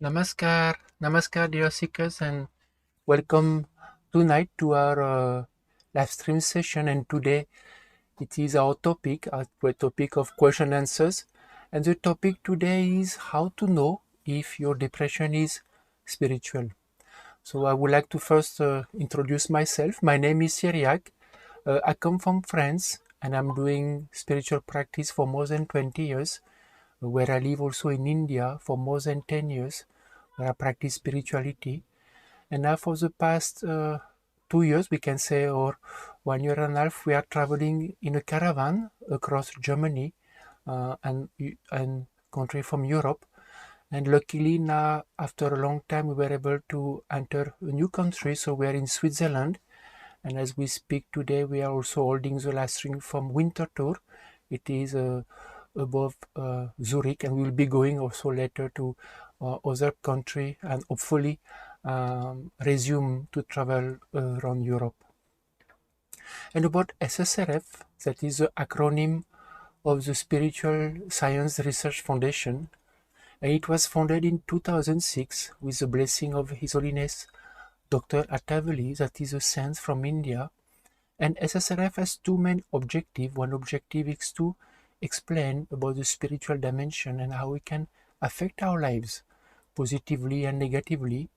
Namaskar, dear seekers, and welcome tonight to our live stream session. And today it is our topic of question and answers. And the topic today is how to know if your depression is spiritual. So I would like to first introduce myself. My name is Cyriaque. I come from France, and I'm doing spiritual practice for more than 20 years, where I live also in India for more than 10 years, where I practice spirituality. And now for the past 2 years, we can say, or 1 year and a half, we are traveling in a caravan across Germany and country from Europe. And luckily now, after a long time, we were able to enter a new country. So we are in Switzerland. And as we speak today, we are also holding the last string from Winterthur. It is above Zurich, and we will be going also later to other country and hopefully resume to travel around Europe. And about SSRF, that is the acronym of the Spiritual Science Research Foundation, and it was founded in 2006 with the blessing of His Holiness Dr. Vallee, that is a saint from India. And SSRF has two main objectives. One objective is to explain about the spiritual dimension and how it can affect our lives positively and negatively.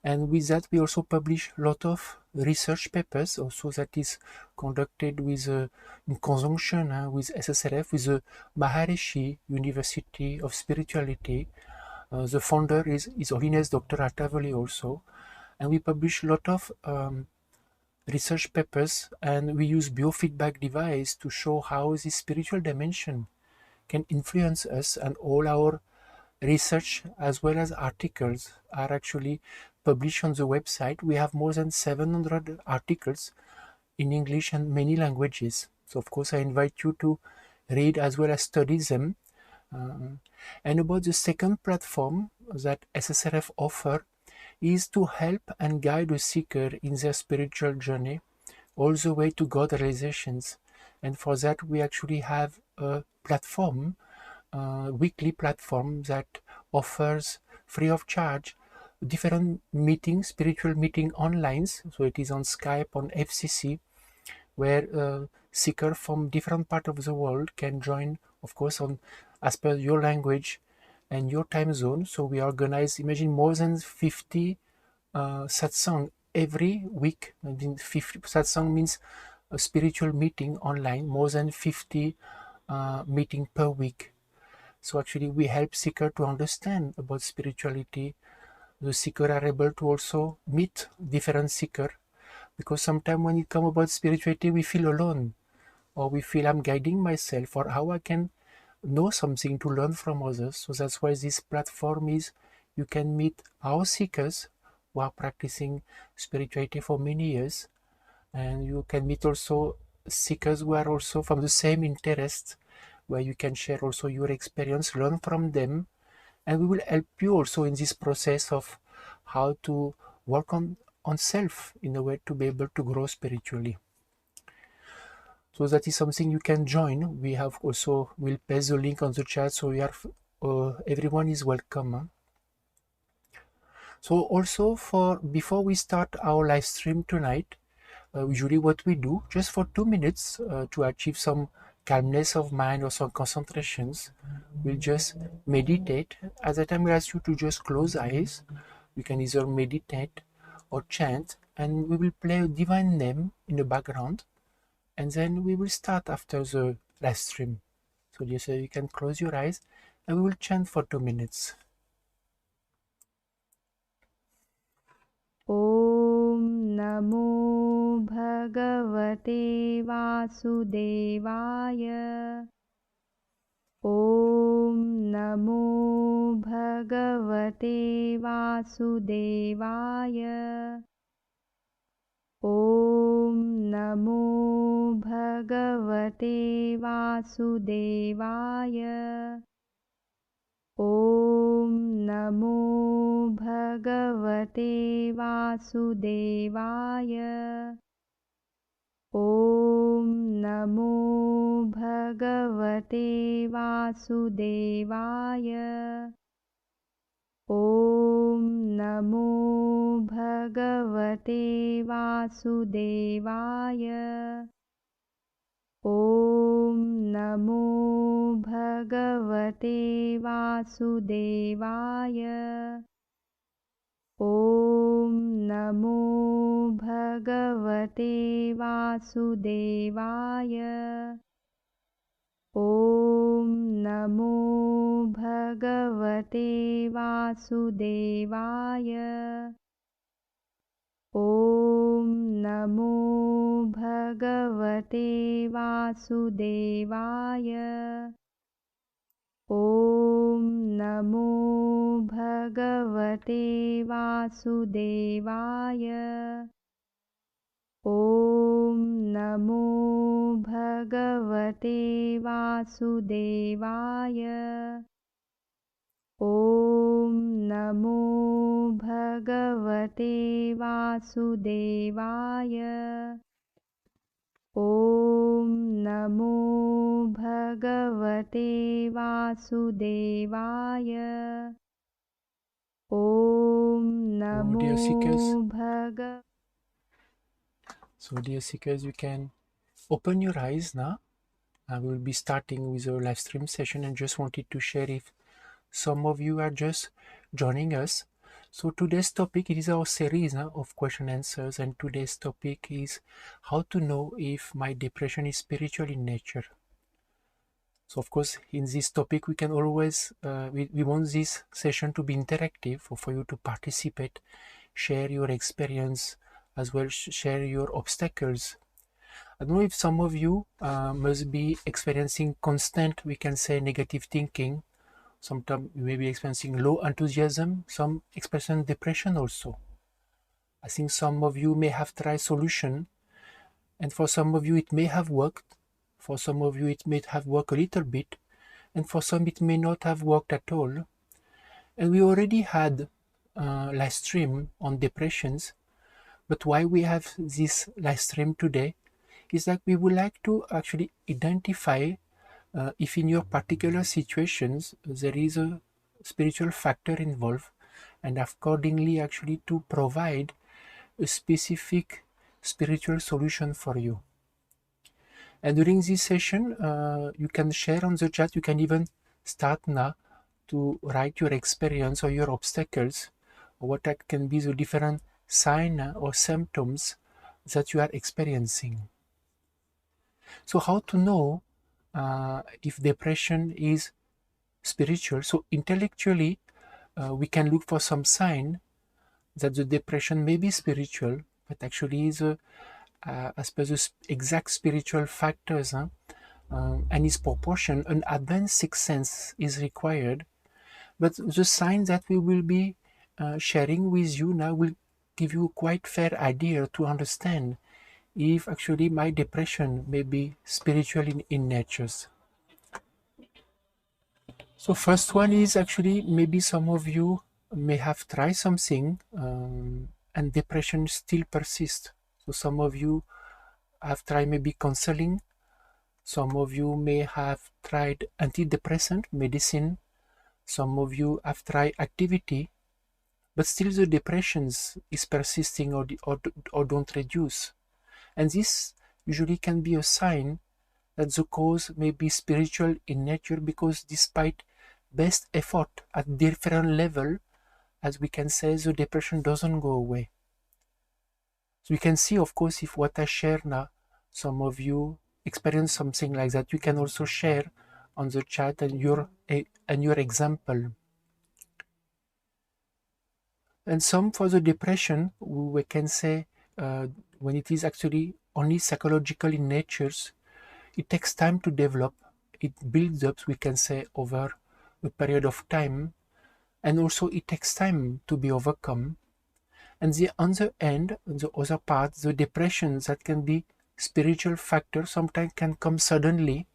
And with that, we also publish a lot of research papers, also that is conducted with in conjunction with SSRF, with the Maharishi University of Spirituality. The founder is His Holiness Dr. Vallee also. And we publish a lot of research papers, and we use biofeedback device to show how this spiritual dimension can influence us, and all our research as well as articles are actually published on the website. We have more than 700 articles in English and many languages. So of course I invite you to read as well as study them. And about the second platform that SSRF offer is to help and guide a seeker in their spiritual journey all the way to God realizations. And for that, we actually have a platform, weekly platform that offers free of charge different meetings, spiritual meeting online. So it is on Skype, on FCC, where seekers from different parts of the world can join, of course, on as per your language and your time zone. So we organize, imagine, more than 50 satsang every week. I mean, 50 satsang means a spiritual meeting online, more than 50 meeting per week. So actually we help seeker to understand about spirituality. The seeker are able to also meet different seeker, because sometimes when it comes about spirituality, we feel alone, or we feel I'm guiding myself, or how I can know something to learn from others. So that's why this platform is, you can meet our seekers who are practicing spirituality for many years, and you can meet also seekers who are also from the same interest, where you can share also your experience, learn from them, and we will help you also in this process of how to work on self in a way to be able to grow spiritually. So that is something you can join. We have also, we'll paste the link on the chat, so we are everyone is welcome. So also, for before we start our live stream tonight, usually what we do, just for 2 minutes to achieve some calmness of mind or some concentrations, we'll just meditate. At that time we ask you to just close eyes. You can either meditate or chant, and we will play a divine name in the background, and then we will start after the live stream. So just you can close your eyes, and we will chant for 2 minutes. ॐ नमो भगवते वासुदेवाय। ॐ नमो भगवते वासुदेवाय। ॐ नमो भगवते वासुदेवाय। ॐ नमो भगवते वासुदेवाय। ॐ नमो भगवते वासुदेवाय। ॐ नमो भगवते वासुदेवाय। ॐ नमो भगवते वासुदेवाय। ॐ नमो भगवते वासुदेवाय। ॐ नमो भगवते वासुदेवाय। ॐ नमो भगवते वासुदेवाय। ॐ नमो भगवते वासुदेवाय। ॐ नमो भगवते वासुदेवाय। ॐ नमो भगवते वासुदेवाय। ॐ नमो भगवते वासुदेवाय। ॐ So, नमो dear seekers, भग you can open your eyes now. I will be starting with a live stream session and just wanted to share if some of you are just joining us. So today's topic, it is our series of question answers, and today's topic is how to know if my depression is spiritual in nature. So of course, in this topic, we can always, we want this session to be interactive for you to participate, share your experience, as well share your obstacles. I don't know if some of you must be experiencing constant, we can say, negative thinking. Sometimes you may be experiencing low enthusiasm, some experiencing depression also. I think some of you may have tried solution, and for some of you it may have worked. For some of you it may have worked a little bit, and for some it may not have worked at all. And we already had live stream on depressions, but why we have this live stream today is that we would like to actually identify if in your particular situations there is a spiritual factor involved, and accordingly actually to provide a specific spiritual solution for you. And during this session, you can share on the chat, you can even start now to write your experience or your obstacles, or what can be the different signs or symptoms that you are experiencing. So how to know if depression is spiritual? So intellectually, we can look for some sign that the depression may be spiritual, but actually is as per the exact spiritual factors and its proportion, an advanced sixth sense is required. But the sign that we will be sharing with you now will give you a quite fair idea to understand if actually my depression may be spiritual in nature. So first one is actually maybe some of you may have tried something and depression still persists. So some of you have tried maybe counseling. Some of you may have tried antidepressant medicine. Some of you have tried activity, but still the depressions is persisting or don't reduce. And this usually can be a sign that the cause may be spiritual in nature, because despite best effort at different level, as we can say, the depression doesn't go away. So we can see, of course, if what I share now, some of you experience something like that, you can also share on the chat and your example. And some for the depression, we can say when it is actually only psychological in nature, it takes time to develop. It builds up, we can say, over a period of time, and also it takes time to be overcome. And the other end, the other part, the depression that can be spiritual factor, sometimes can come suddenly.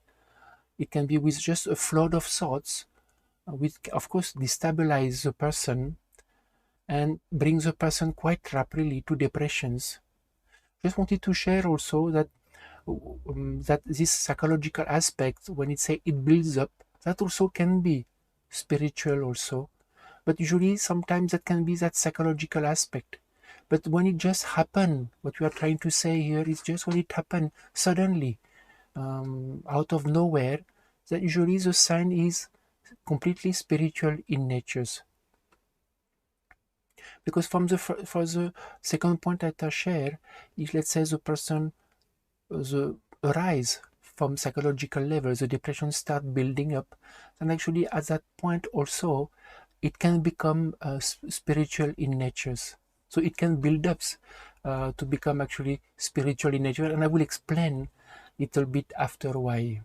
It can be with just a flood of thoughts, which of course destabilize the person and brings the person quite rapidly to depressions. Just wanted to share also that that this psychological aspect, when it say it builds up, that also can be spiritual also, But usually sometimes that can be that psychological aspect. But when it just happened, what we are trying to say here is just when it happened suddenly, out of nowhere, that usually the sign is completely spiritual in natures. Because from the for the second point that I share, if let's say the person the arise from psychological level, the depression start building up, and actually at that point also it can become spiritual in natures. So it can build up to become actually spiritual in nature, and I will explain a little bit after why.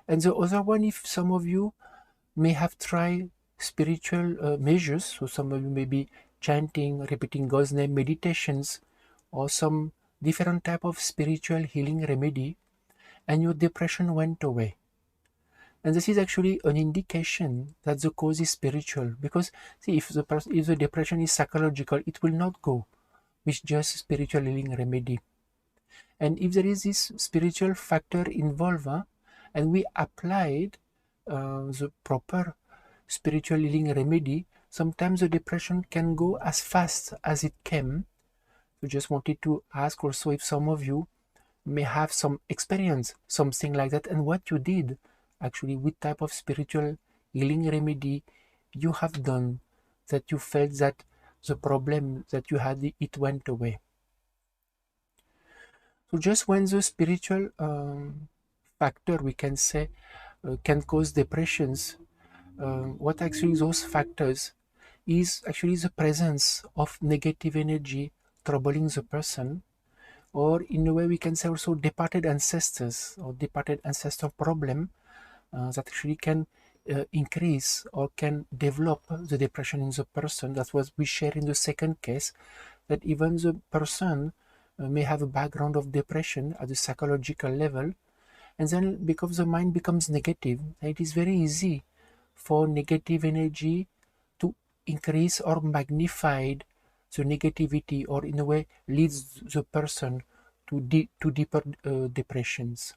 And the other one, if some of you may have tried spiritual measures, so some of you may be chanting, repeating God's name, meditations, or some different type of spiritual healing remedy, and your depression went away. And this is actually an indication that the cause is spiritual, because see, if the depression is psychological, it will not go with just spiritual healing remedy. And if there is this spiritual factor involved, and we applied the proper spiritual healing remedy, sometimes the depression can go as fast as it came. So just wanted to ask also if some of you may have some experience, something like that, and what you did actually, what type of spiritual healing remedy you have done, that you felt that the problem that you had, it went away. So just when the spiritual factor, we can say, can cause depressions, what actually those factors is actually the presence of negative energy troubling the person, or in a way we can say also departed ancestors or departed ancestor problem that actually can increase or can develop the depression in the person. That's what we share in the second case, that even the person may have a background of depression at the psychological level, and then because the mind becomes negative, it is very easy for negative energy to increase or magnify the negativity, or in a way leads the person to deeper depressions.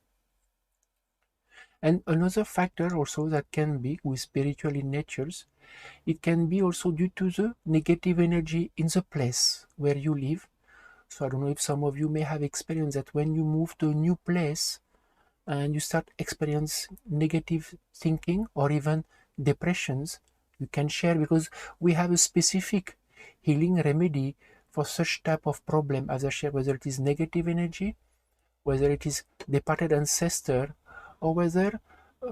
And another factor also that can be with spiritual in natures, it can be also due to the negative energy in the place where you live. So I don't know if some of you may have experienced that when you move to a new place and you start experience negative thinking or even depressions, you can share, because we have a specific healing remedy for such type of problem as I share, whether it is negative energy, whether it is departed ancestor, or whether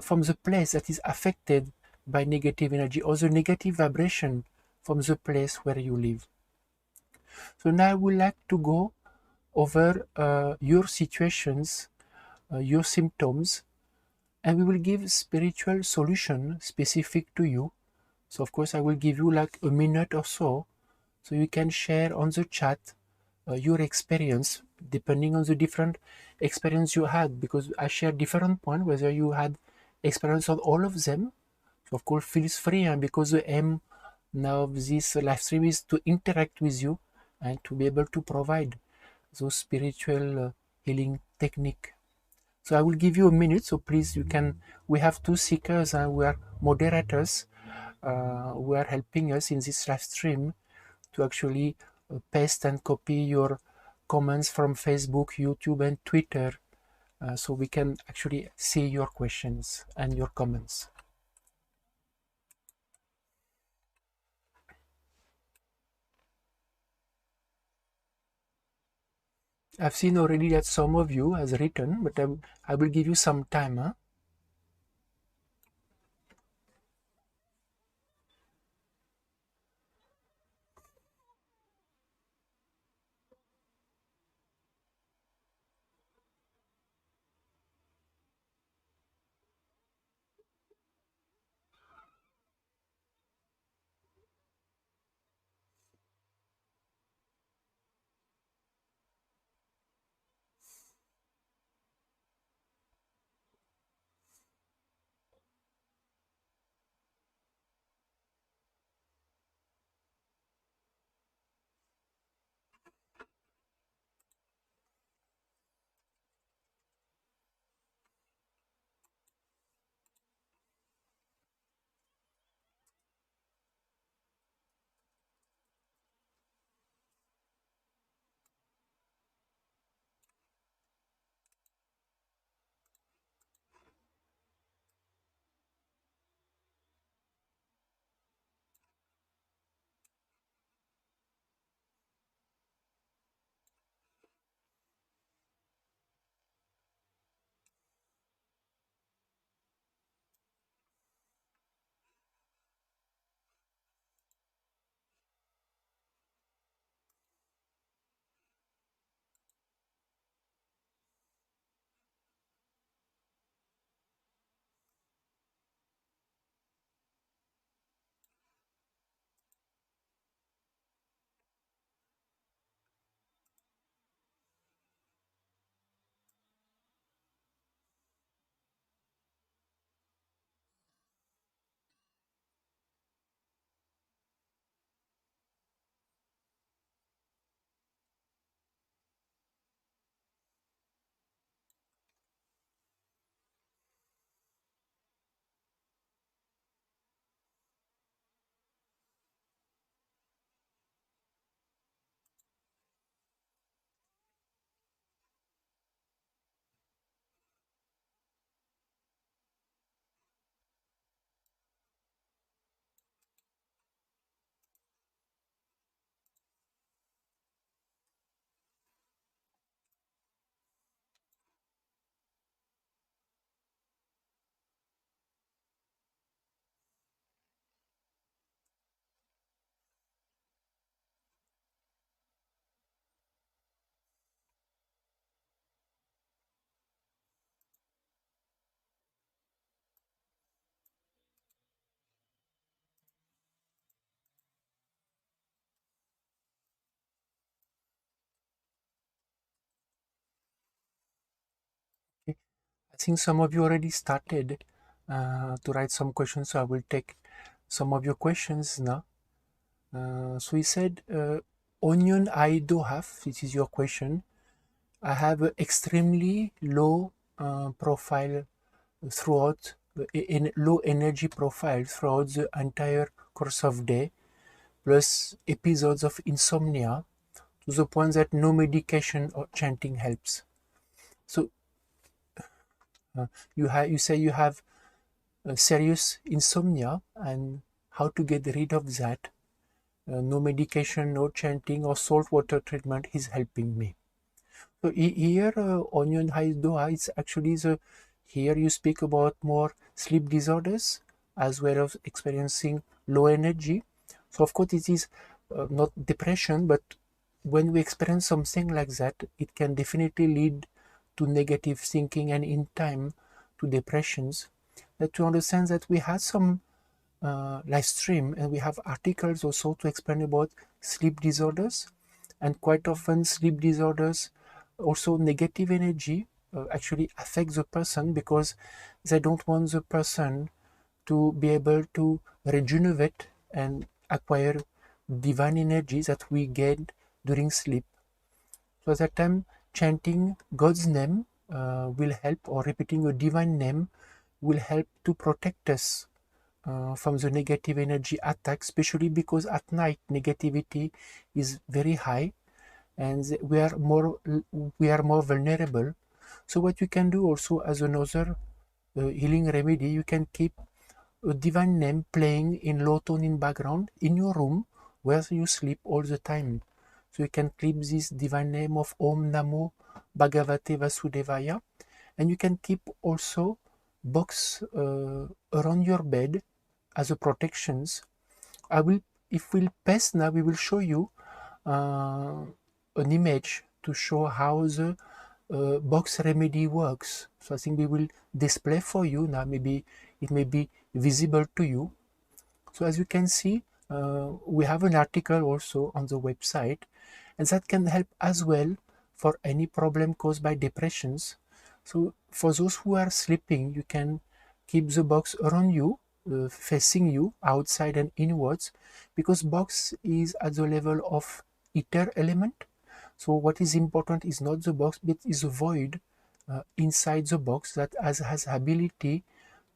from the place that is affected by negative energy or the negative vibration from the place where you live. So now I would like to go over your situations, your symptoms, and we will give spiritual solution specific to you. So of course I will give you like a minute or so you can share on the chat your experience depending on the different experience you had, because I share different point, whether you had experience on all of them. So of course feel free, and because the aim now of this live stream is to interact with you and to be able to provide those spiritual healing technique. So I will give you a minute, so please you can, we have two seekers and we are moderators who are helping us in this live stream to actually paste and copy your comments from Facebook, YouTube, and Twitter, so we can actually see your questions and your comments. I've seen already that some of you has written, but I will give you some time. Huh? I think some of you already started to write some questions, so I will take some of your questions now. So he said, onion I do have, this is your question. I have an extremely low profile throughout, in low energy profile throughout the entire course of day, plus episodes of insomnia to the point that no medication or chanting helps. So you say you have serious insomnia, and how to get rid of that. No medication, no chanting or salt water treatment is helping me. So here, onion high doha, it's actually the, here you speak about more sleep disorders as well as experiencing low energy. So of course it is not depression, but when we experience something like that, it can definitely lead to negative thinking and in time to depressions. That to understand that we had some live stream and we have articles also to explain about sleep disorders, and quite often sleep disorders, also negative energy actually affect the person because they don't want the person to be able to rejuvenate and acquire divine energy that we get during sleep. So at that time, chanting God's name will help, or repeating a divine name will help to protect us from the negative energy attack, especially because at night negativity is very high and we are more vulnerable. So what you can do also as another healing remedy, you can keep a divine name playing in low tone in background in your room where you sleep all the time. So you can keep this divine name of Om Namo Bhagavate Vasudevaya, and you can keep also box around your bed as a protections. I will, if we'll paste now, we will show you an image to show how the box remedy works. So I think we will display for you now. Maybe it may be visible to you. So as you can see, we have an article also on the website, and that can help as well for any problem caused by depressions. So for those who are sleeping, you can keep the box around you, facing you outside and inwards, because box is at the level of ether element. So what is important is not the box, but is a void inside the box that has ability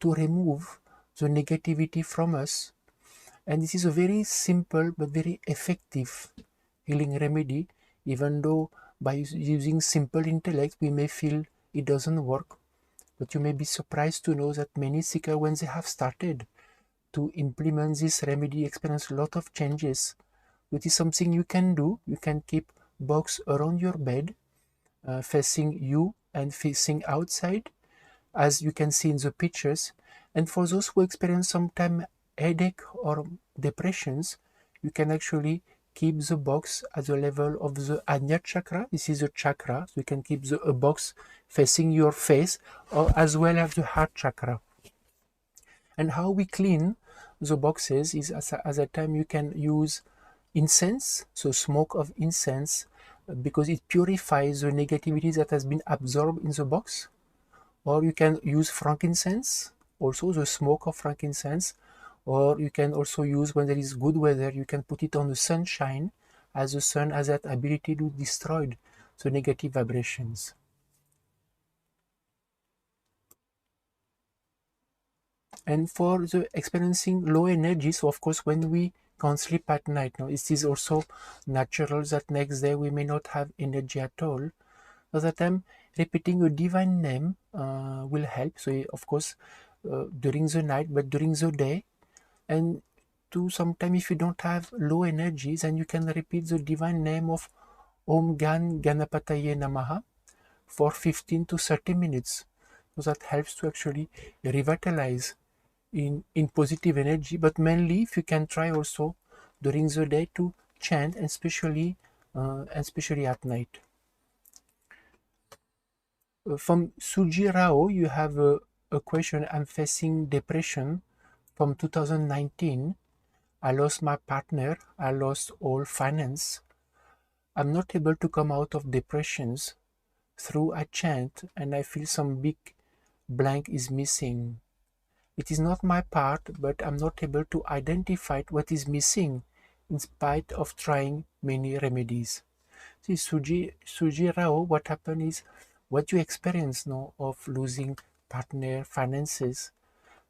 to remove the negativity from us. And this is a very simple but very effective healing remedy, even though by using simple intellect we may feel it doesn't work. But you may be surprised to know that many seekers, when they have started to implement this remedy, experience a lot of changes. Which is something you can do. You can keep box around your bed, facing you and facing outside, as you can see in the pictures. And for those who experience sometimes headache or depressions, you can actually keep the box at the level of the Ajna chakra. This is a chakra, so you can keep a box facing your face, or as well as the heart chakra. And how we clean the boxes is as a time you can use incense, so smoke of incense, because it purifies the negativity that has been absorbed in the box. Or you can use frankincense, also the smoke of frankincense. Or you can also use, when there is good weather, you can put it on the sunshine, as the sun has that ability to destroy the negative vibrations. And for the experiencing low energy, so of course when we can't sleep at night, now it is also natural that next day we may not have energy at all. So that time repeating a divine name will help. So of course during the night, but during the day, and to sometime if you don't have low energies, then you can repeat the divine name of Om Gan Ganapataye Namaha for 15 to 30 minutes. So that helps to actually revitalize in positive energy. But mainly if you can try also during the day to chant, and especially at night. From Suji Rao, you have a question. I'm facing depression from 2019. I lost my partner. I lost all finance. I'm not able to come out of depressions through a chant, and I feel some big blank is missing. It is not my part, but I'm not able to identify what is missing in spite of trying many remedies. See, Suji Rao, what happened is what you experience now of losing partner, finances.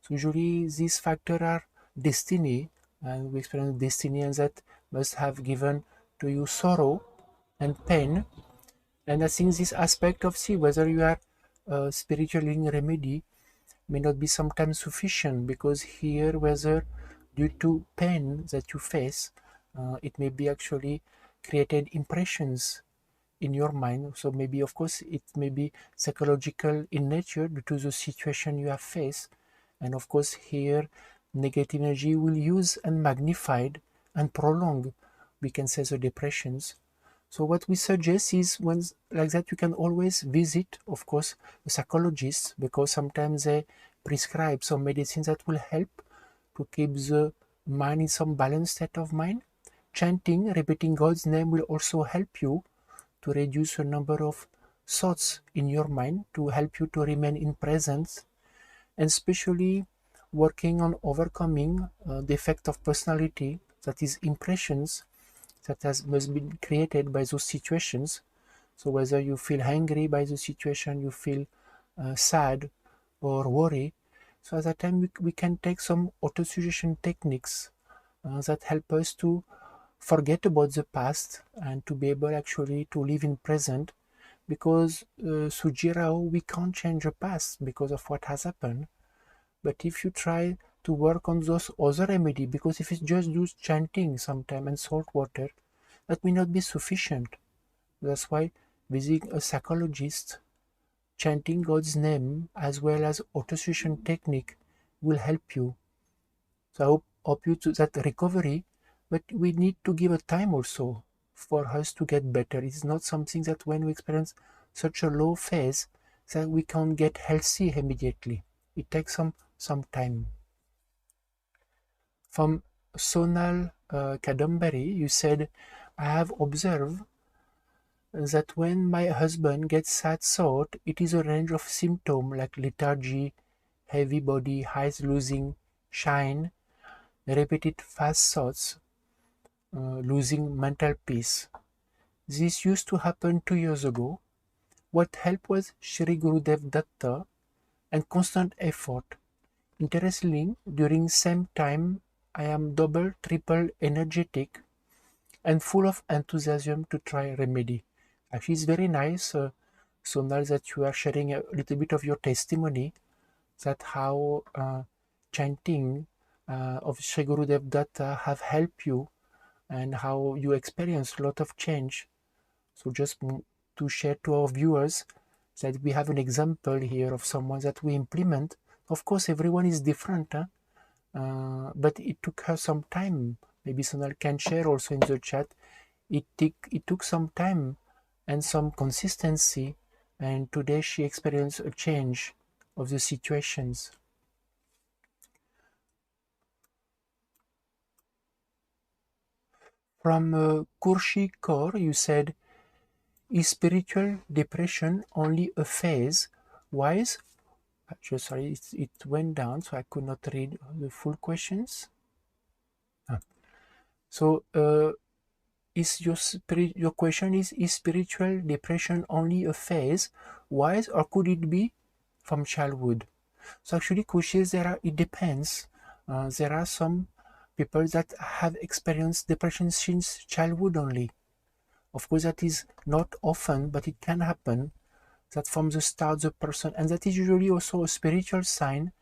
So usually these factors are destiny, and we experience destiny, and that must have given to you sorrow and pain. And I think this aspect of see whether you are spiritual healing remedy may not be sometimes sufficient, because here whether due to pain that you face, it may be actually created impressions in your mind. So maybe of course it may be psychological in nature due to the situation you have faced, and of course here negative energy will use and magnified and prolong, we can say, the depressions. So what we suggest is when like that you can always visit, of course, a psychologist, because sometimes they prescribe some medicines that will help to keep the mind in some balanced state of mind. Chanting, repeating God's name will also help you to reduce the number of thoughts in your mind, to help you to remain in presence, and especially working on overcoming the effect of personality, that is impressions that must be created by those situations. So whether you feel angry by the situation, you feel sad or worry, so at that time we can take some autosuggestion techniques that help us to forget about the past and to be able actually to live in present, because Sujirao, we can't change the past because of what has happened. But if you try to work on those other remedy, because if it's just do chanting sometime and salt water, that may not be sufficient. That's why visiting a psychologist, chanting God's name as well as autosuggestion technique will help you. So I hope you to that recovery, but we need to give a time also for us to get better. It's not something that when we experience such a low phase that we can get healthy immediately. It takes some time. From Sonal Kadambari, you said, I have observed that when my husband gets sad thought, it is a range of symptoms like lethargy, heavy body, eyes losing shine, repeated fast thoughts, losing mental peace. This used to happen 2 years ago. What helped was Shri Gurudev Datta and constant effort. Interestingly, during same time, I am double, triple energetic and full of enthusiasm to try remedy. Actually, it's very nice, Sonal, that you are sharing a little bit of your testimony, that how chanting of Sri Gurudev Datta have helped you and how you experience a lot of change. So just to share to our viewers that we have an example here of someone that we implement. Of course, everyone is different, huh? But it took her some time. Maybe Sonal can share also in the chat. It took some time and some consistency, and today she experienced a change of the situations. From Kurshi Kaur, you said, is spiritual depression only a phase? Why is just sorry, it went down, so I could not read the full questions. So is your question is spiritual depression only a phase? Why, or could it be from childhood? So actually, Kushes, it depends. There are some people that have experienced depression since childhood only. Of course, that is not often, but it can happen. That from the start, the person, and that is usually also a spiritual sign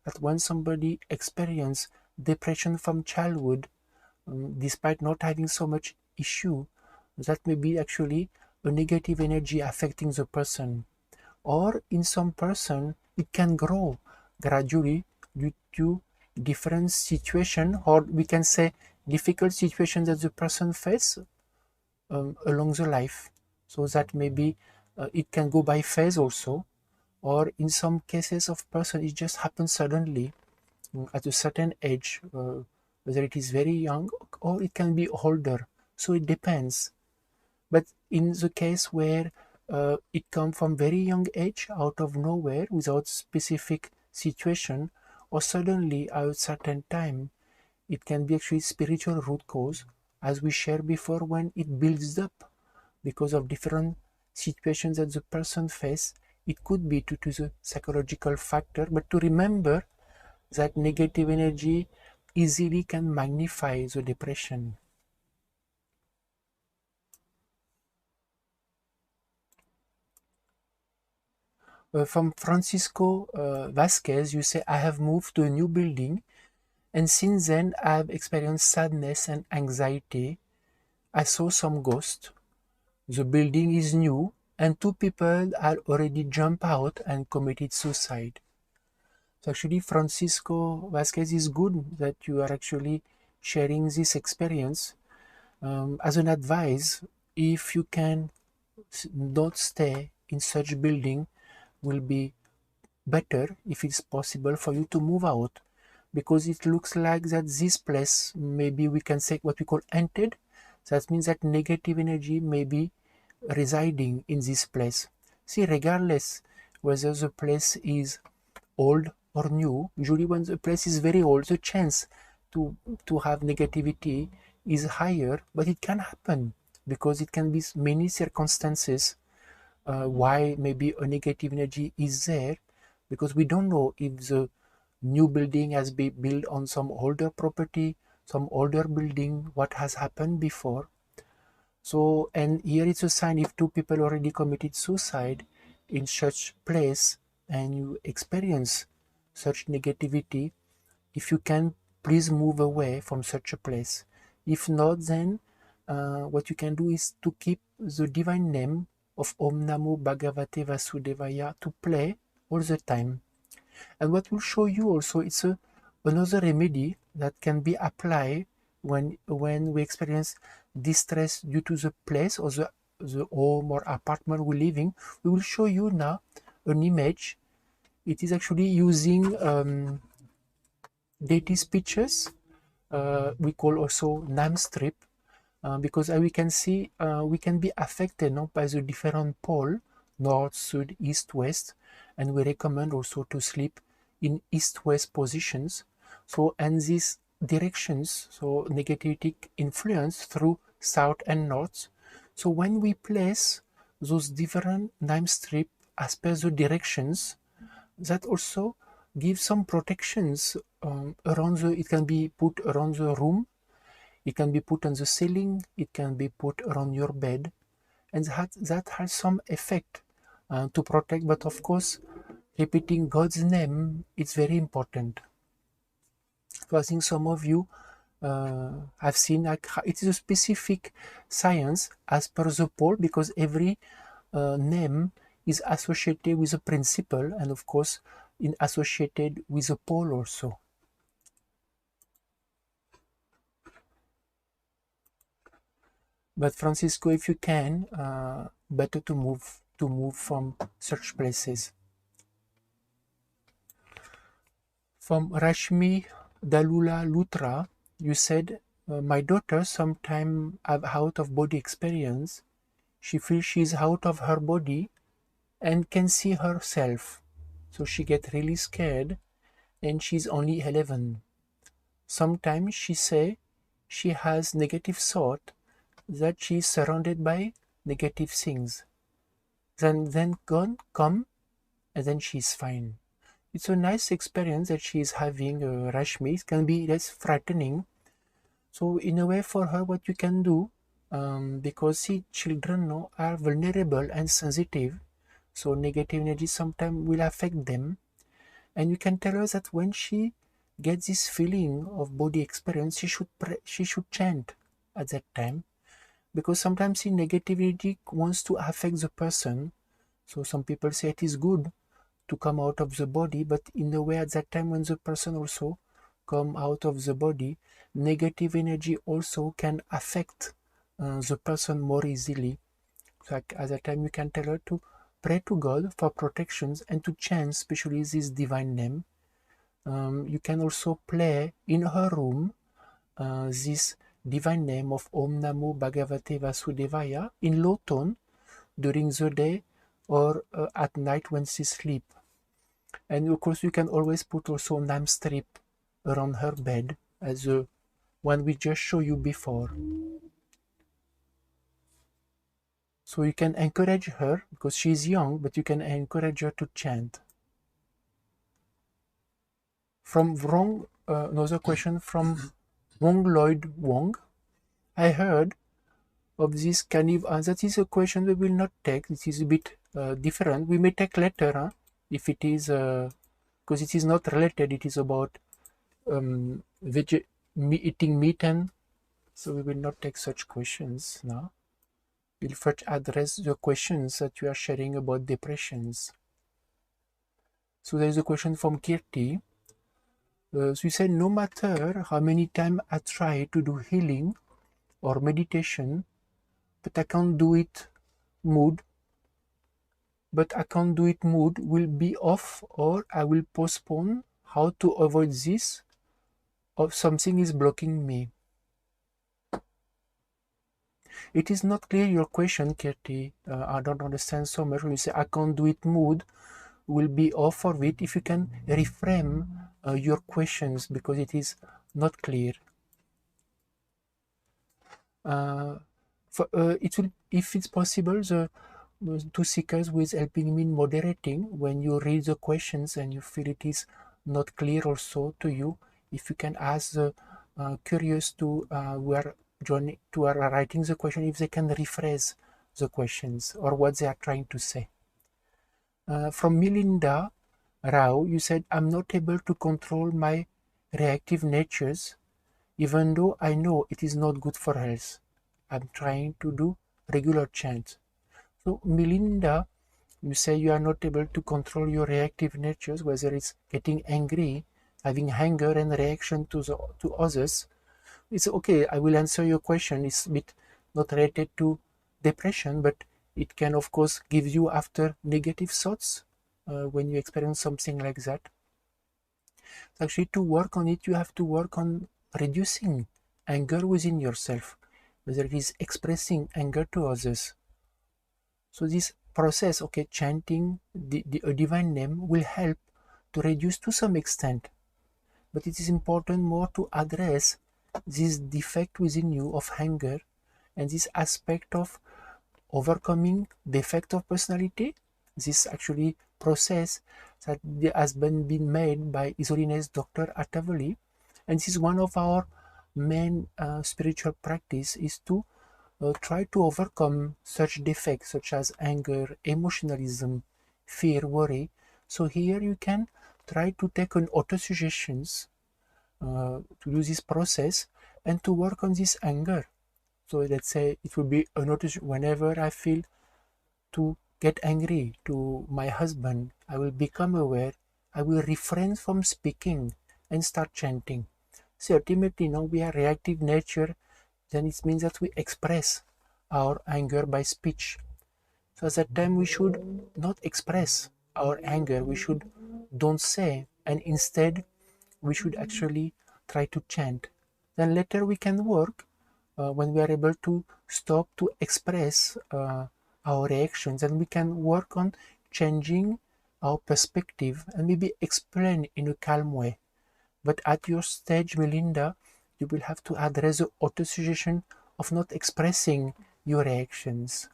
that when somebody experiences depression from childhood, despite not having so much issue, that may be actually a negative energy affecting the person. Or in some person, it can grow gradually due to different situation, or we can say difficult situation that the person face along the life. So that maybe it can go by phase also, or in some cases of person it just happens suddenly at a certain age, whether it is very young or it can be older. So it depends. But in the case where it comes from very young age, out of nowhere, without specific situation, or suddenly at a certain time. It can be actually spiritual root cause, as we shared before, when it builds up because of different situations that the person face. It could be due to the psychological factor, but to remember that negative energy easily can magnify the depression. From Francisco Vasquez, you say, I have moved to a new building, and since then I have experienced sadness and anxiety. I saw some ghosts. The building is new, and two people had already jumped out and committed suicide. So actually, Francisco Vasquez, is good that you are actually sharing this experience. As an advice, if you can not stay in such building, will be better if it's possible for you to move out, because it looks like that this place, maybe we can say what we call haunted. That means that negative energy may be residing in this place. See, regardless whether the place is old or new, usually when the place is very old, the chance to have negativity is higher, but it can happen because it can be many circumstances why maybe a negative energy is there, because we don't know if the new building has been built on some older property, some older building, what has happened before. So, and here it's a sign, if two people already committed suicide in such place and you experience such negativity, if you can, please move away from such a place. If not, then what you can do is to keep the divine name of Om Namo Bhagavate Vasudevaya to play all the time. And what will show you also, it's another remedy that can be applied when we experience distress due to the place or the home or apartment we live in. We will show you now an image. It is actually using deity speeches. We call also name strip, because we can see we can be affected by the different pole, north, south, east, west, and we recommend also to sleep in east-west positions. So, and these directions, so negativity influence through south and north. So when we place those different name strip as per the directions, that also gives some protections around the, it can be put around the room, it can be put on the ceiling, it can be put around your bed, and that has some effect to protect. But of course, repeating God's name is very important. So I think some of you have seen, like, it is a specific science as per the pole, because every name is associated with a principle, and of course associated with a pole also. But Francisco, if you can, better to move from such places. From Rashmi Dalula Lutra, you said, my daughter sometime have out of body experience. She feels she's out of her body and can see herself. So she gets really scared, and she's only 11. Sometimes she say she has negative thought, that she's surrounded by negative things. Then God come, and then she's fine. It's a nice experience that she is having, Rashmi. It can be less frightening. So in a way, for her, what you can do, because see, children are vulnerable and sensitive, so negative energy sometimes will affect them. And you can tell her that when she gets this feeling of body experience, she should chant at that time, because sometimes see, negativity wants to affect the person. So some people say it is good to come out of the body, but in a way at that time when the person also come out of the body, negative energy also can affect the person more easily. So like, at that time you can tell her to pray to God for protections and to chant especially this divine name. You can also play in her room this divine name of Om Namo Bhagavate Vasudevaya in low tone, during the day or at night when she sleep. And of course you can always put also name strip around her bed as the one we just showed you before. So you can encourage her, because she's young, but you can encourage her to chant. From Wrong, another question from Wong Lloyd Wong. I heard of this that is a question we will not take. It is a bit different. We may take later, huh? If it is, because it is not related. It is about eating meat, and so we will not take such questions now. We'll first address the questions that you are sharing about depressions. So there is a question from Kirti. So you said, no matter how many times I try to do healing or meditation, but I can't do it mood will be off, or I will postpone. How to avoid this? Or something is blocking me. It is not clear your question, Kirti. I don't understand so much when you say I can't do it mood will be off or it. If you can reframe your questions, because it is not clear. It will, if it's possible, the two seekers who is helping me in moderating, when you read the questions and you feel it is not clear also to you, if you can ask the curious to who are joining, to are writing the question, if they can rephrase the questions or what they are trying to say. From Melinda Rao, you said, I'm not able to control my reactive natures, even though I know it is not good for health. I'm trying to do regular chant. So Melinda, you say you are not able to control your reactive natures, whether it's getting angry, having anger and reaction to others. It's okay, I will answer your question. It's a bit not related to depression, but it can of course give you after negative thoughts when you experience something like that. Actually, to work on it, you have to work on reducing anger within yourself, whether it is expressing anger to others. So this process, okay, chanting a divine name will help to reduce to some extent. But it is important more to address this defect within you of anger and this aspect of overcoming defect of personality. This actually process that has been made by His Holiness Dr. Atavali, and this is one of our main spiritual practice, is to try to overcome such defects such as anger, emotionalism, fear, worry. So here you can try to take an autosuggestions to do this process and to work on this anger. So let's say it will be a notice whenever I feel to get angry to my husband, I will become aware, I will refrain from speaking and start chanting. So ultimately now we are reactive nature, then it means that we express our anger by speech. So at that time we should not express our anger, we should don't say, and instead we should actually try to chant. Then later we can work when we are able to stop to express our reactions, and we can work on changing our perspective and maybe explain in a calm way. But at your stage, Melinda, you will have to address the autosuggestion of not expressing your reactions.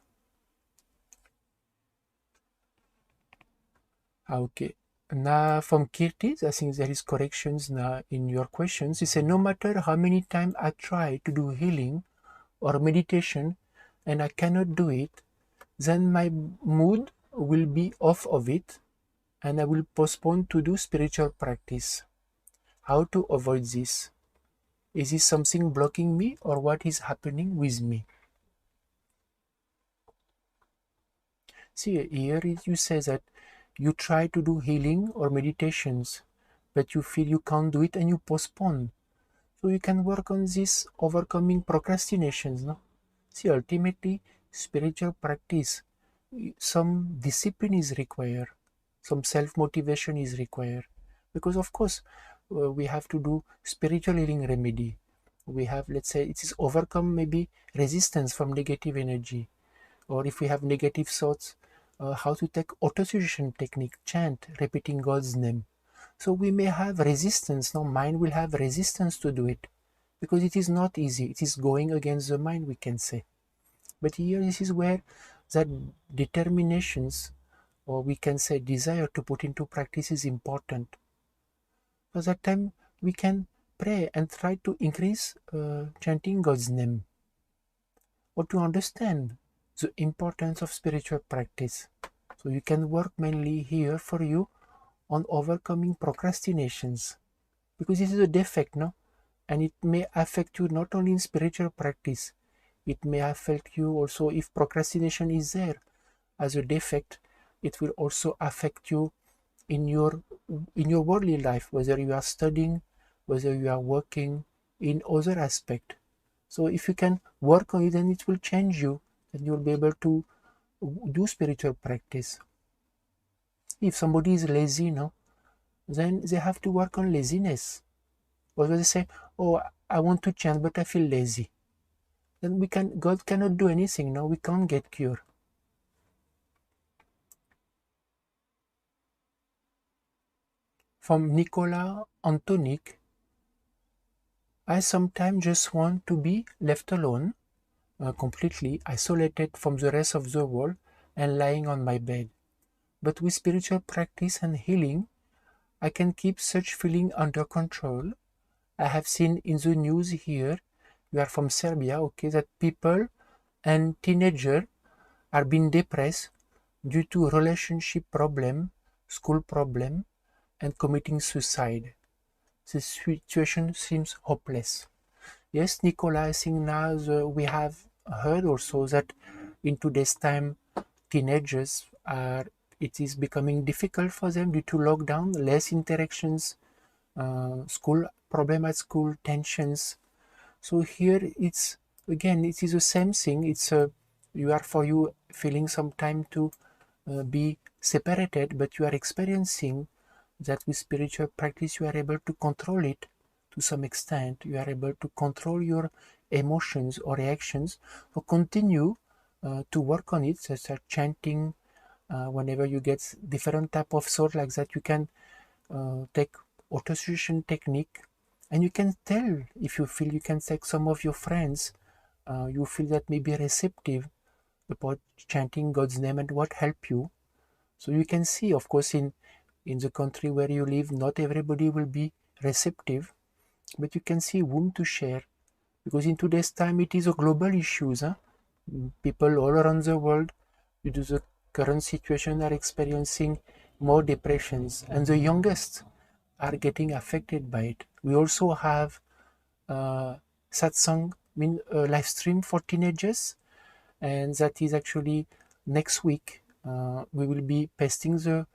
Okay. Now from Kirti, I think there is corrections now in your questions. He said, no matter how many times I try to do healing or meditation and I cannot do it, then my mood will be off of it and I will postpone to do spiritual practice. How to avoid this? Is this something blocking me, or what is happening with me? See, here you say that you try to do healing or meditations, but you feel you can't do it and you postpone. So you can work on this overcoming procrastinations. No? See, ultimately, spiritual practice, some discipline is required, some self-motivation is required. Because of course, we have to do spiritual healing remedy. We have, let's say, it is overcome maybe resistance from negative energy. Or if we have negative thoughts, how to take autosuggestion technique, chant, repeating God's name. So we may have resistance, no, mind will have resistance to do it, because it is not easy. It is going against the mind, we can say. But here, this is where that determinations, or we can say desire to put into practice is important. So that time we can pray and try to increase chanting God's name, or to understand the importance of spiritual practice. So you can work mainly here for you on overcoming procrastinations, because this is a defect, no? And it may affect you not only in spiritual practice, it may affect you also if procrastination is there as a defect. It will also affect you in your worldly life, whether you are studying, whether you are working, in other aspect. So if you can work on it, then it will change you, and you'll be able to do spiritual practice. If somebody is lazy, no, then they have to work on laziness. Or they say, oh, I want to chant, but I feel lazy. Then God cannot do anything, no, we can't get cure. From Nicola Antonic, I sometimes just want to be left alone, completely isolated from the rest of the world and lying on my bed. But with spiritual practice and healing, I can keep such feeling under control. I have seen in the news here, you are from Serbia, okay, that people and teenagers are being depressed due to relationship problem, school problem, and committing suicide. The situation seems hopeless. Yes, Nicola, I think now we have heard also that in today's time, teenagers are, it is becoming difficult for them due to lockdown, less interactions, school problem at school, tensions. So here it's, again, it is the same thing. It's you are, for you, feeling some time to be separated, but you are experiencing that with spiritual practice you are able to control it to some extent. You are able to control your emotions or reactions, or continue to work on it, such as chanting. Whenever you get different type of thought like that, you can take autosuggestion technique, and you can tell, if you feel, you can take some of your friends, you feel that may be receptive about chanting God's name and what help you. So you can see, of course, in the country where you live, not everybody will be receptive, but you can see whom to share, because in today's time it is a global issue. Huh? People all around the world, due to the current situation, are experiencing more depressions, and the youngest are getting affected by it. We also have satsang, live stream for teenagers, and that is actually next week. We will be pasting the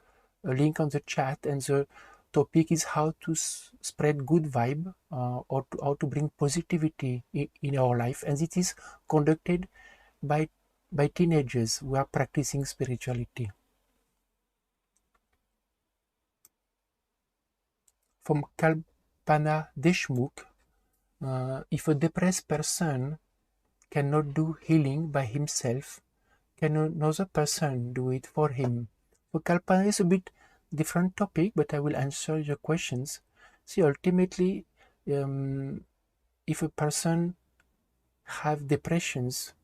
link on the chat, and the topic is how to spread good vibe, or how to bring positivity in our life, and it is conducted by teenagers who are practicing spirituality. From Kalpana Deshmukh, if a depressed person cannot do healing by himself, can another person do it for him? So Kalpana is a bit different topic, but I will answer your questions. See, ultimately, if a person have depressions,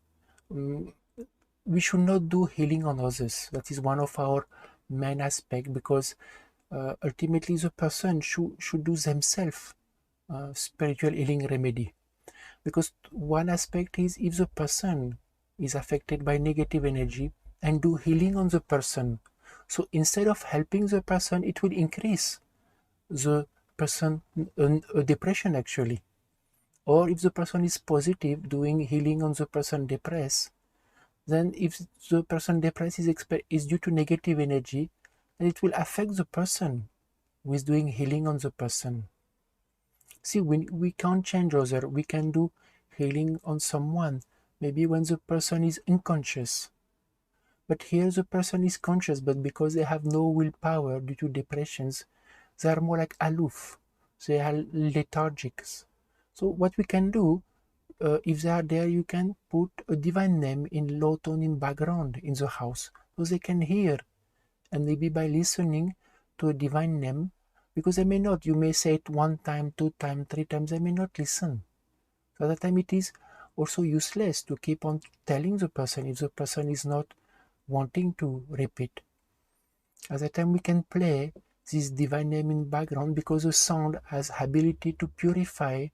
we should not do healing on others. That is one of our main aspects, because ultimately the person should do themselves spiritual healing remedy. Because one aspect is, if the person is affected by negative energy, and do healing on the person, so instead of helping the person, it will increase the person depression actually. Or if the person is positive, doing healing on the person depressed, then if the person depressed is due to negative energy, then it will affect the person who is doing healing on the person. See, we can't change other. We can do healing on someone, maybe when the person is unconscious. But here the person is conscious, but because they have no willpower due to depressions, they are more like aloof. They are lethargic. So what we can do, if they are there, you can put a divine name in low tone in background in the house, so they can hear. And maybe by listening to a divine name, because they may not, you may say it 1 time, 2 times, 3 times, they may not listen. So at that time it is also useless to keep on telling the person if the person is not wanting to repeat. At that time we can play this divine name in background, because the sound has ability to purify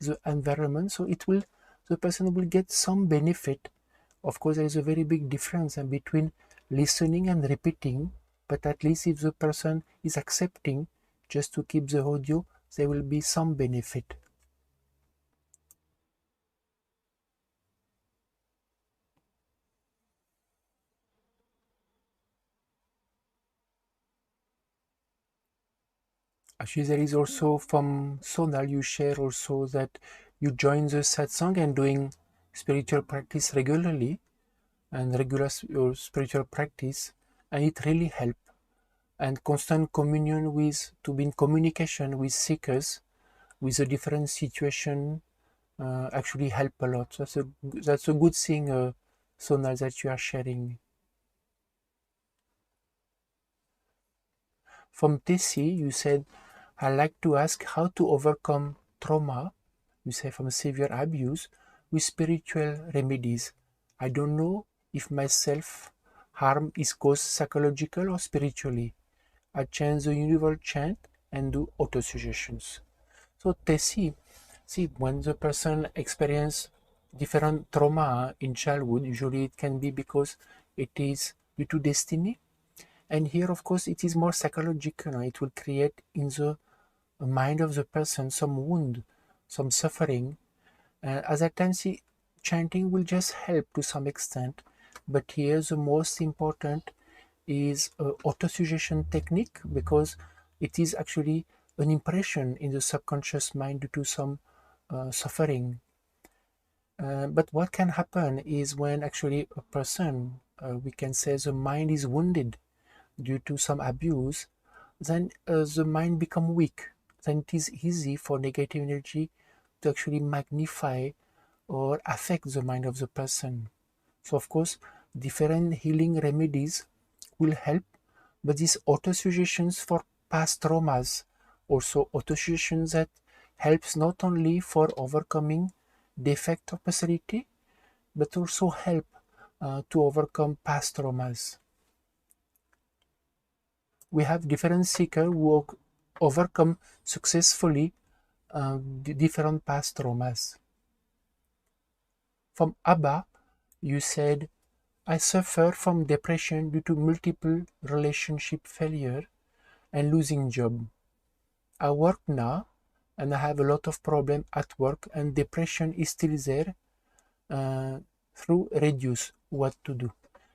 the environment, so the person will get some benefit. Of course, there is a very big difference between listening and repeating, but at least if the person is accepting just to keep the audio, there will be some benefit. Actually, there is also from Sonal, you share also that you join the satsang and doing spiritual practice regularly, and regular your spiritual practice, and it really helps. And constant communion with, to be in communication with seekers, with a different situation, actually help a lot. That's a good thing, Sonal, that you are sharing. From Tessie, you said, I like to ask how to overcome trauma, you say from severe abuse, with spiritual remedies. I don't know if my self-harm is caused psychological or spiritually. I chant the universal chant and do autosuggestions. So Tessie, see, when the person experience different trauma in childhood, usually it can be because it is due to destiny. And here, of course, it is more psychological. It will create in the mind of the person some wound, some suffering. As I can see, chanting will just help to some extent. But here, the most important is autosuggestion technique, because it is actually an impression in the subconscious mind due to some suffering. But what can happen is when actually a person, we can say the mind is wounded due to some abuse, then the mind become weak. Then it is easy for negative energy to actually magnify or affect the mind of the person. So of course, different healing remedies will help, but these autosuggestions for past traumas, also autosuggestions that helps not only for overcoming defect or personality, but also help to overcome past traumas. We have different seekers who overcome successfully different past traumas. From Abba, you said, I suffer from depression due to multiple relationship failure and losing job. I work now and I have a lot of problem at work, and depression is still there. Through reduce, what to do?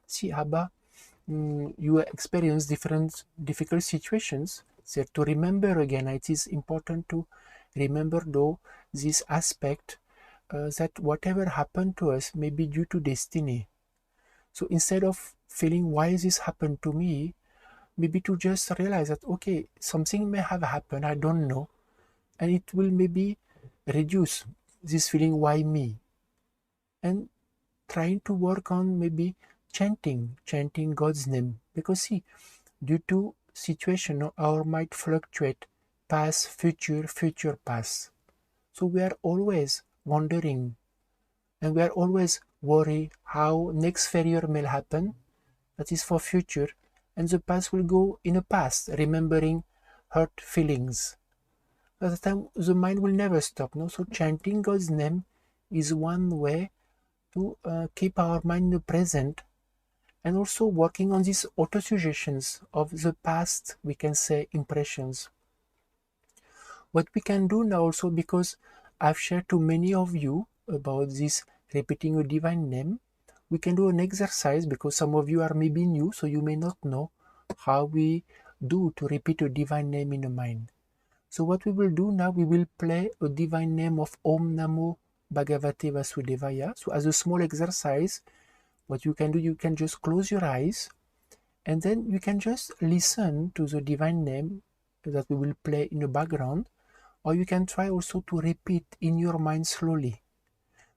See, Abba, you experience different difficult situations. So to remember again, it is important to remember though this aspect, that whatever happened to us may be due to destiny. So instead of feeling why this happened to me, maybe to just realize that okay, something may have happened, I don't know, and it will maybe reduce this feeling why me, and trying to work on maybe chanting God's name, because see, due to situation our might fluctuate, past, future, future, past. So we are always wondering, and we are always worried how next failure may happen, that is for future, and the past will go in the past, remembering hurt feelings. At the time, the mind will never stop. No, so chanting God's name is one way to keep our mind in the present, and also working on these autosuggestions of the past, we can say, impressions. What we can do now also, because I've shared to many of you about this repeating a divine name, we can do an exercise, because some of you are maybe new, so you may not know how we do to repeat a divine name in the mind. So what we will do now, we will play a divine name of Om Namo Bhagavate Vasudevaya. So as a small exercise, what you can do, you can just close your eyes, and then you can just listen to the divine name that we will play in the background, or you can try also to repeat in your mind slowly.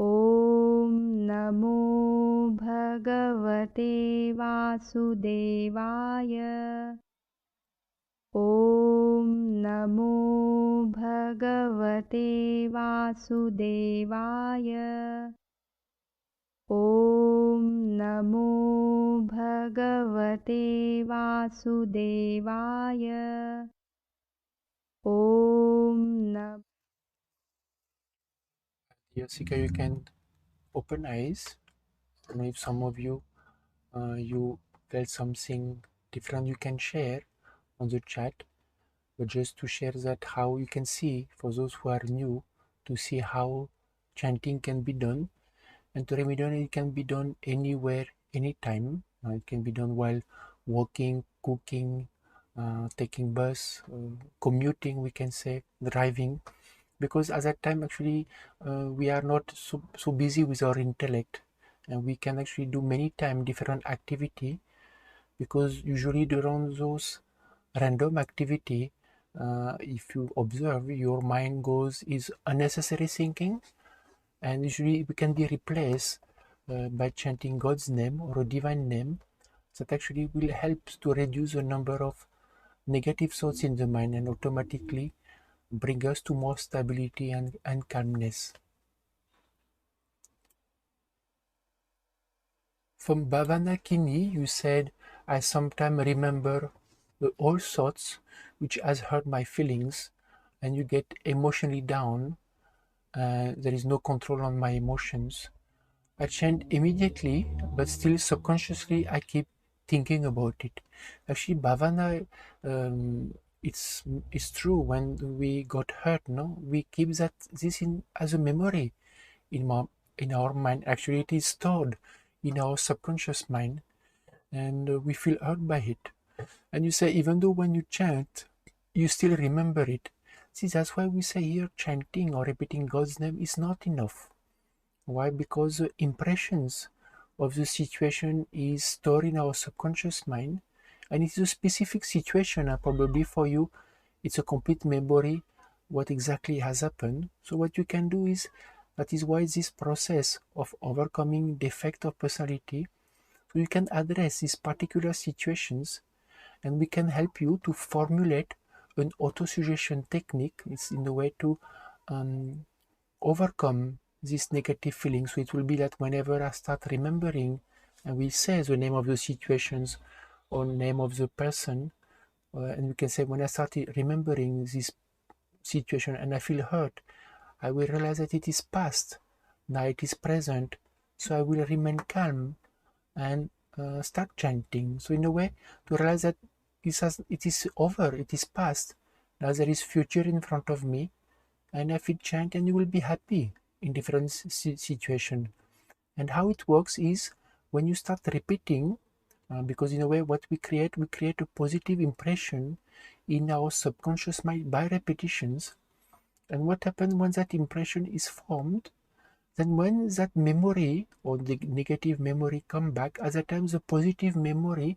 ॐ नमो भगवते वासुदेवाय। ॐ नमो भगवते वासुदेवाय। ॐ नमो भगवते वासुदेवाय। ॐ नमो Jessica, you can open eyes. I don't know if some of you you felt something different, you can share on the chat. But just to share that how you can see, for those who are new, to see how chanting can be done. And to remind it can be done anywhere, anytime. It can be done while walking, cooking, taking bus, commuting, we can say, driving. Because at that time, actually, we are not so busy with our intellect. And we can actually do many time different activity, because usually during those random activity, if you observe, your mind goes is unnecessary thinking, and usually we can be replaced by chanting God's name or a divine name that actually will help to reduce the number of negative thoughts in the mind and automatically bring us to more stability and calmness. From Bhavana Kini, you said, I sometimes remember the old thoughts which has hurt my feelings, and you get emotionally down. There is no control on my emotions. I chant immediately, but still subconsciously I keep thinking about it. Actually, bhavana, it's true. When we got hurt, no, we keep this in as a memory in in our mind. Actually, it is stored in our subconscious mind, and we feel hurt by it. And you say, even though when you chant, you still remember it. See, that's why we say here, chanting or repeating God's name is not enough. Why? Because the impressions of the situation is stored in our subconscious mind, and it's a specific situation. And probably for you, it's a complete memory what exactly has happened. So what you can do is, that is why this process of overcoming defect of personality, so you can address these particular situations, and we can help you to formulate an auto-suggestion technique. It's in the way to um, overcome these negative feelings. So it will be that whenever I start remembering and we say the name of the situations or name of the person, and we can say, when I start remembering this situation and I feel hurt, I will realize that it is past, now it is present, so I will remain calm and start chanting. So in a way, to realize that it is over, it is past, now there is future in front of me, and if you chant, and you will be happy in different situation. And how it works is, when you start repeating, because in a way what we create a positive impression in our subconscious mind by repetitions. And what happens when that impression is formed, then when that memory or the negative memory come back, at that time the positive memory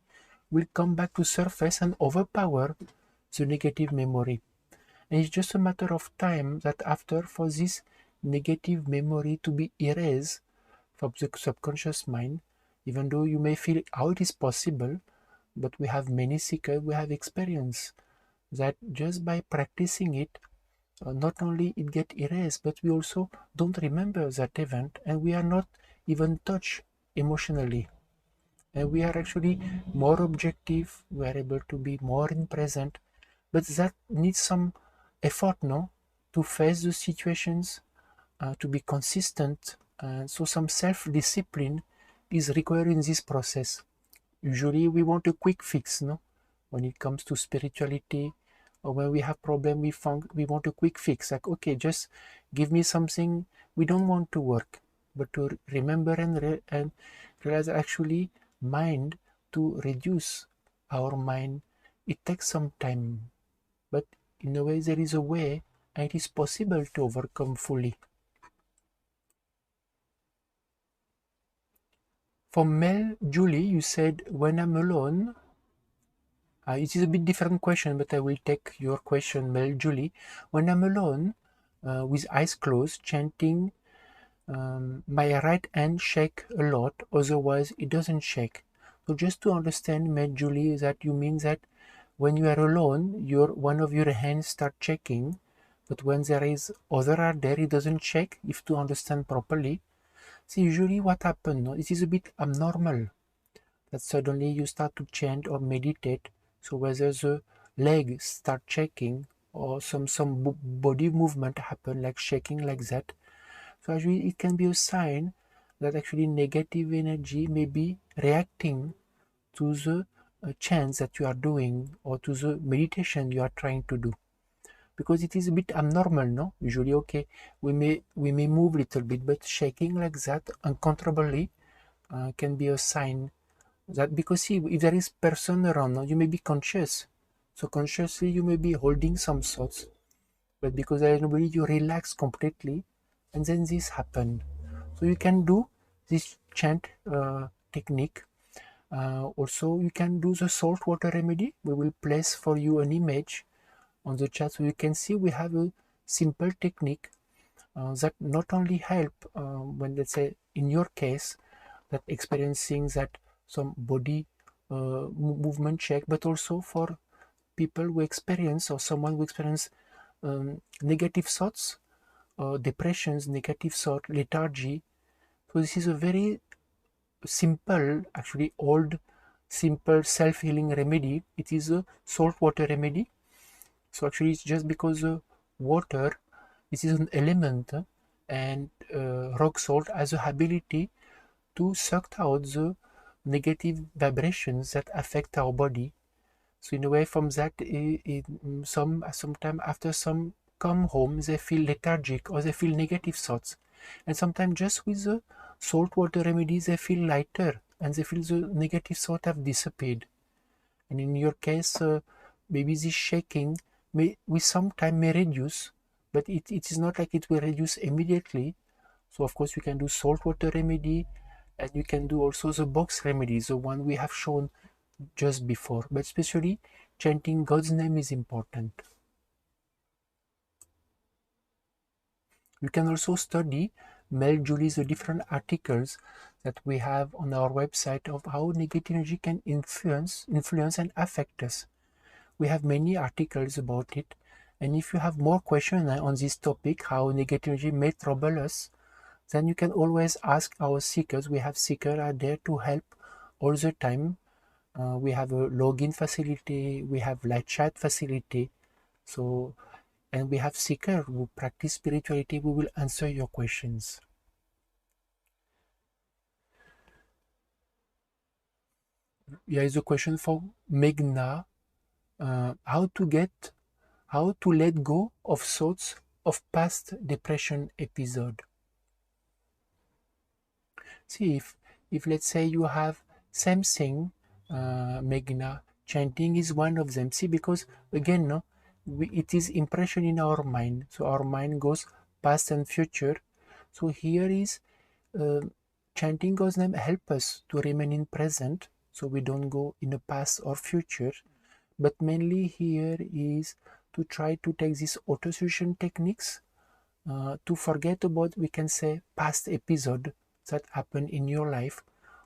will come back to surface and overpower the negative memory. And it's just a matter of time that after, for this negative memory to be erased from the subconscious mind, even though you may feel how it is possible, but we have many seekers, we have experience that just by practicing it, not only it get erased, but we also don't remember that event, and we are not even touched emotionally. And we are actually more objective, we are able to be more in present, but that needs some effort, no, to face the situations, to be consistent. So some self-discipline is required in this process. Usually we want a quick fix, no, when it comes to spirituality, or when we have problem, we want a quick fix, like, okay, just give me something. We don't want to work, but to remember and realize, actually, mind, to reduce our mind, it takes some time, but in a way there is a way, and it is possible to overcome fully. For Mel Julie, you said, when I'm alone, it is a bit different question, but I will take your question, Mel Julie. When I'm alone, with eyes closed, chanting, My right hand shake a lot, otherwise it doesn't shake. So just to understand, Mate Julie, is that you mean that when you are alone, one of your hands start shaking, but when there is other hand there, it doesn't shake. If to understand properly, see usually what happens, no? It is a bit abnormal that suddenly you start to chant or meditate. So whether the leg start shaking or some body movement happen like shaking like that. So actually it can be a sign that actually negative energy may be reacting to the chants that you are doing or to the meditation you are trying to do, because it is a bit abnormal, no? Usually, okay, we may move a little bit, but shaking like that uncontrollably can be a sign that, because see, if there is person around, no, you may be conscious, so consciously you may be holding some thoughts, but because there is nobody, you relax completely, and then this happen. So you can do this chant technique. Also, you can do the salt water remedy. We will place for you an image on the chat so you can see we have a simple technique that not only help when, let's say, in your case, that experiencing that some body movement check, but also for people who experience or someone who experience negative thoughts, depressions, negative thought, lethargy. So this is a very simple, actually old, simple self-healing remedy. It is a salt water remedy. So actually it's just because water, this is an element, and rock salt has the ability to suck out the negative vibrations that affect our body. So in a way, from that, sometime after some come home, they feel lethargic or they feel negative thoughts, and sometimes just with the salt water remedies, they feel lighter and they feel the negative thoughts have disappeared. And in your case, maybe this shaking may with some time may reduce, but it is not like it will reduce immediately. So of course you can do salt water remedy, and you can do also the box remedy, the one we have shown just before. But especially chanting God's name is important. You can also study, Mel Julie, the different articles that we have on our website of how negative energy can influence and affect us. We have many articles about it, and if you have more questions on this topic, how negative energy may trouble us, then you can always ask our seekers. We have seekers are there to help all the time. We have a login facility, we have light chat facility, so, and we have seekers who practice spirituality. We will answer your questions. Here is a question for Meghna. How to let go of thoughts of past depression episode. See, if let's say you have same thing, Meghna, chanting is one of them. See, because again, no, it is impression in our mind. So our mind goes past and future. So here is uh, chanting God's name help us to remain in present, so we don't go in the past or future. But mainly here is to try to take these auto-suggestion techniques to forget about, we can say, past episode that happened in your life,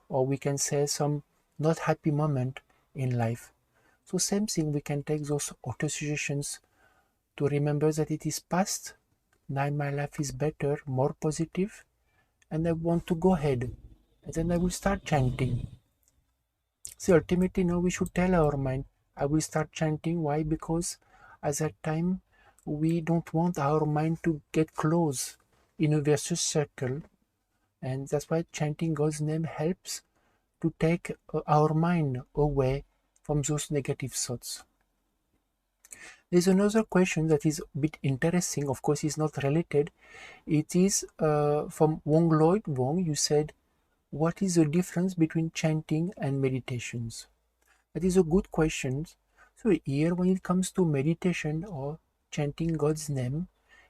or we can say some not happy moment in life. So same thing, we can take those auto-suggestions to remember that it is past, now my life is better, more positive, and I want to go ahead, and then I will start chanting. See, ultimately, now we should tell our mind, I will start chanting. Why? Because at that time, we don't want our mind to get close in a vicious circle. And that's why chanting God's name helps to take our mind away from those negative thoughts. There's another question that is a bit interesting. Of course, it's not related. It is from Wong Lloyd Wong. You said, what is the difference between chanting and meditations? That is a good question. So here, when it comes to meditation or chanting God's name,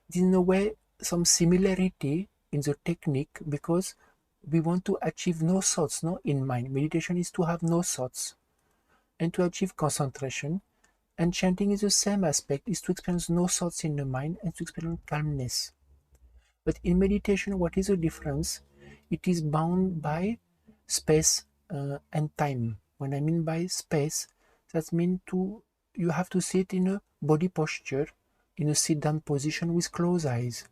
it is in a way some similarity in the technique, because we want to achieve no thoughts, no, in mind. Meditation is to have no thoughts and to achieve concentration. And chanting is the same aspect, is to experience no thoughts in the mind and to experience calmness. But in meditation, what is the difference? It is bound by space and time. When I mean by space, that means you have to sit in a body posture, in a sit down position with closed eyes.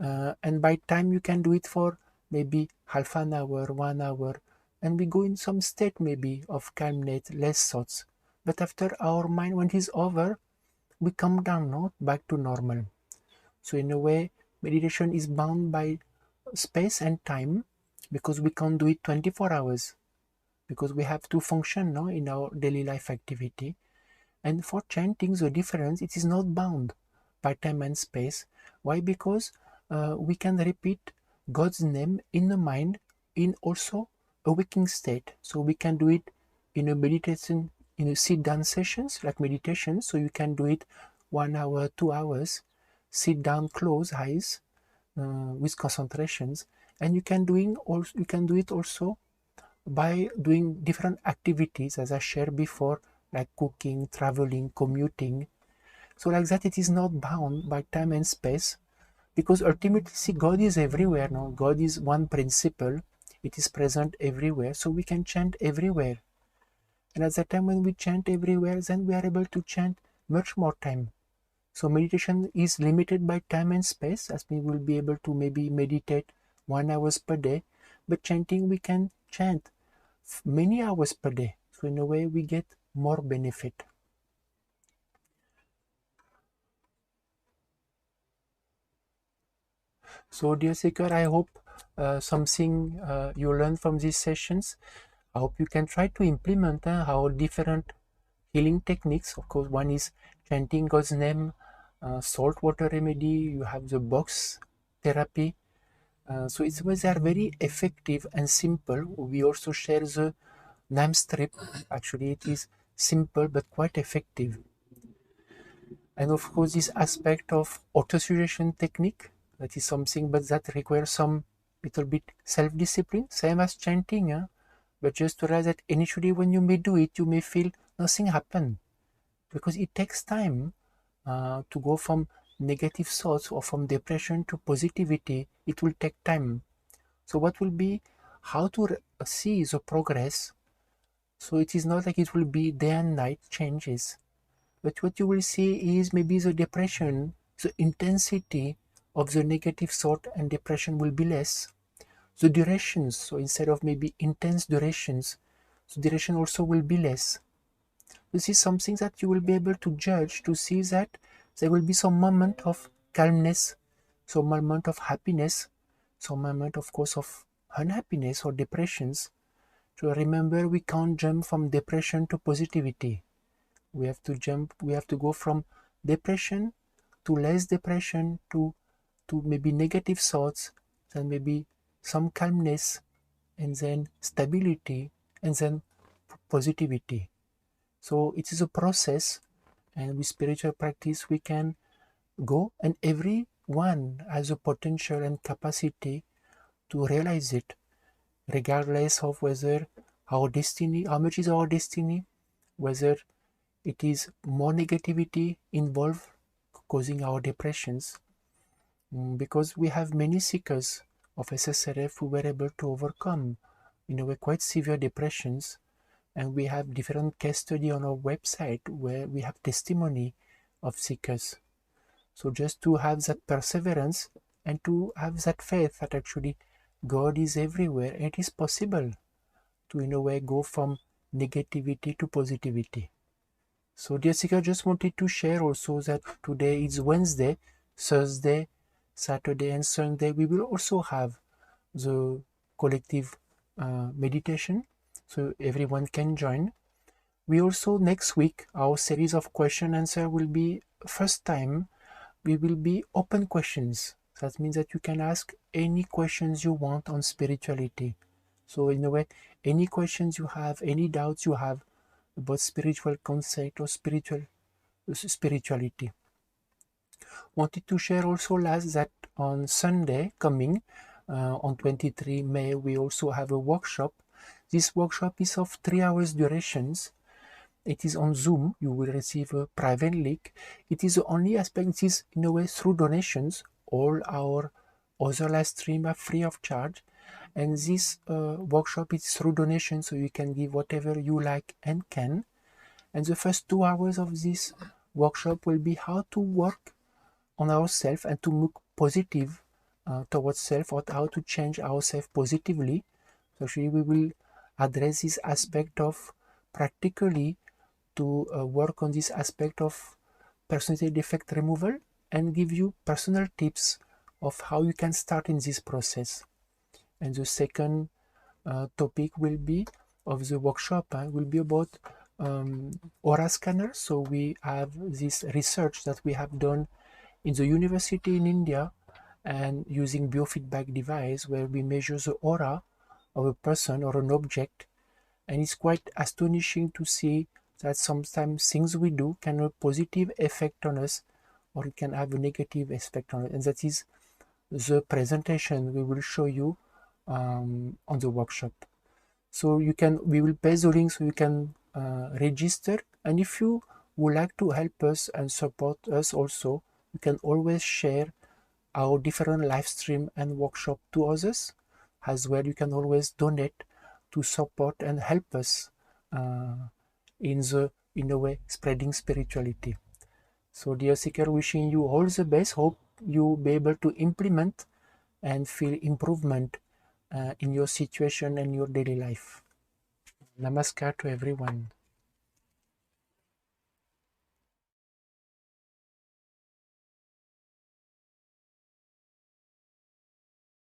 And by time you can do it for maybe half an hour, 1 hour, and we go in some state maybe of calmness, less thoughts. But after our mind, when it is over, we come down, no, back to normal. So in a way, meditation is bound by space and time because we can't do it 24 hours because we have to function, no, in our daily life activity. And for chanting, the difference, it is not bound by time and space. Why? Because we can repeat God's name in the mind in also a waking state. So we can do it in a meditation, in a sit-down sessions like meditation. So you can do it 1 hour, 2 hours, sit down, close eyes with concentrations, and you can do it also by doing different activities as I shared before, like cooking, traveling, commuting. So like that, it is not bound by time and space because ultimately, see, God is everywhere. No, God is one principle. It is present everywhere. So we can chant everywhere. And at that time when we chant everywhere, then we are able to chant much more time. So meditation is limited by time and space, as we will be able to maybe meditate 1 hour per day. But chanting, we can chant many hours per day. So in a way, we get more benefit. So dear seeker, I hope something you learn from these sessions. I hope you can try to implement how different healing techniques. Of course, one is chanting God's name, salt water remedy. You have the box therapy. So they are very effective and simple. We also share the name strip. Actually, it is simple but quite effective. And of course, this aspect of auto-suggestion technique, that is something, but that requires some little bit self-discipline, same as chanting. But just to realize that initially when you may do it, you may feel nothing happen because it takes time to go from negative thoughts or from depression to positivity. It will take time. So what will be how to see the progress? So it is not like it will be day and night changes, but what you will see is maybe the depression, the intensity of the negative thought and depression will be less. The durations, so instead of maybe intense durations, the duration also will be less. This is something that you will be able to judge, to see that there will be some moment of calmness, some moment of happiness, some moment, of course, of unhappiness or depressions. So remember, we can't jump from depression to positivity. We have to jump, we have to go from depression to less depression to maybe negative thoughts, then maybe some calmness, and then stability, and then positivity. So it is a process, and with spiritual practice we can go, and everyone has a potential and capacity to realize it, regardless of whether our destiny, how much is our destiny, whether it is more negativity involved causing our depressions. Because we have many seekers of SSRF who were able to overcome in a way quite severe depressions, and we have different case study on our website where we have testimony of seekers. So just to have that perseverance and to have that faith that actually God is everywhere, and it is possible to in a way go from negativity to positivity. So dear seeker, just wanted to share also that today is Wednesday, Thursday, Saturday and Sunday. We will also have the collective meditation, so everyone can join. We also, next week, our series of question answer will be, first time, we will be open questions. That means that you can ask any questions you want on spirituality. So in a way, any questions you have, any doubts you have about spiritual concept or spirituality. Wanted to share also last that on Sunday coming, on 23 May, we also have a workshop. This workshop is of 3 hours durations. It is on Zoom. You will receive a private link. It is the only aspect, it is in a way through donations. All our other live streams are free of charge. And this workshop is through donation, so you can give whatever you like and can. And the first 2 hours of this workshop will be how to work on ourselves and to look positive towards self, or how to change ourselves positively. So actually we will address this aspect of practically to work on this aspect of personality defect removal and give you personal tips of how you can start in this process. And the second topic will be of the workshop will be about aura scanner. So we have this research that we have done in the university in India, and using biofeedback device where we measure the aura of a person or an object, and it's quite astonishing to see that sometimes things we do can have a positive effect on us, or it can have a negative effect on us. And that is the presentation we will show you on the workshop. So we will paste the link so you can register. And if you would like to help us and support us also, you can always share our different live stream and workshop to others. As well, you can always donate to support and help us in a way spreading spirituality. So dear seeker, wishing you all the best. Hope you be able to implement and feel improvement in your situation and your daily life. Namaskar to everyone.